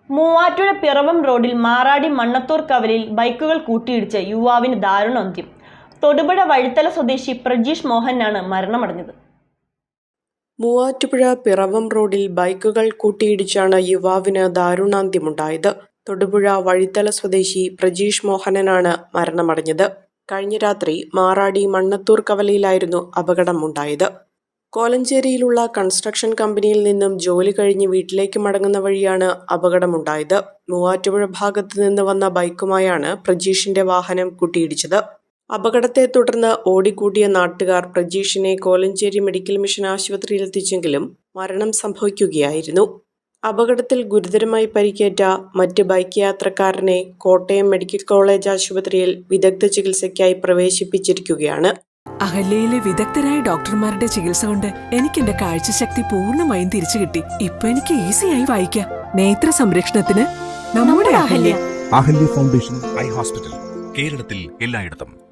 മൂവാറ്റുപുഴ പിറവം റോഡിൽ മാറാടി മണ്ണത്തൂർ കവലയിൽ ബൈക്കുകൾ കൂട്ടിയിടിച്ച് യുവാവിന് ദാരുണാന്ത്യം. തൊടുപുഴ വഴിത്തല സ്വദേശി പ്രജീഷ് മോഹനാണ് മരണമടഞ്ഞത്. മൂവാറ്റുപുഴ പിറവം റോഡിൽ ബൈക്കുകൾ കൂട്ടിയിടിച്ചാണ് യുവാവിന് ദാരുണാന്ത്യമുണ്ടായത്. തൊടുപുഴ വഴിത്തല സ്വദേശി പ്രജീഷ് മോഹനാണ് മരണമടഞ്ഞത്. കഴിഞ്ഞ രാത്രി മാറാടി മണ്ണത്തൂർ കവലയിലായിരുന്നു അപകടമുണ്ടായത്. കോലഞ്ചേരിയിലുള്ള കൺസ്ട്രക്ഷൻ കമ്പനിയിൽ നിന്നും ജോലി കഴിഞ്ഞ് വീട്ടിലേക്ക് മടങ്ങുന്ന വഴിയാണ് അപകടമുണ്ടായത്. മൂവാറ്റുപുഴ ഭാഗത്ത് നിന്ന് വന്ന ബൈക്കുമായാണ് പ്രജീഷിന്റെ വാഹനം കൂട്ടിയിടിച്ചത്. അപകടത്തെ തുടർന്ന് ഓടിക്കൂടിയ നാട്ടുകാർ പ്രജീഷിനെ കോലഞ്ചേരി മെഡിക്കൽ മിഷൻ ആശുപത്രിയിൽ എത്തിച്ചെങ്കിലും മരണം സംഭവിക്കുകയായിരുന്നു. അപകടത്തിൽ ഗുരുതരമായി പരിക്കേറ്റ മറ്റ് ബൈക്ക് യാത്രക്കാരനെ കോട്ടയം മെഡിക്കൽ കോളേജ് ആശുപത്രിയിൽ വിദഗ്ധ ചികിത്സയ്ക്കായി പ്രവേശിപ്പിച്ചിരിക്കുകയാണ്. അഹല്യയിലെ വിദഗ്ധരായ ഡോക്ടർമാരുടെ ചികിത്സ കൊണ്ട് എനിക്ക് എന്റെ കാഴ്ചശക്തി പൂർണ്ണമായും തിരിച്ചു കിട്ടി. ഇപ്പൊ എനിക്ക് ഈസിയായി വായിക്കാം. നേത്ര സംരക്ഷണത്തിന് നമ്മുടെ Ahalya. Ahalya foundation eye hospital, കേരളത്തിൽ എല്ലായിടത്തും.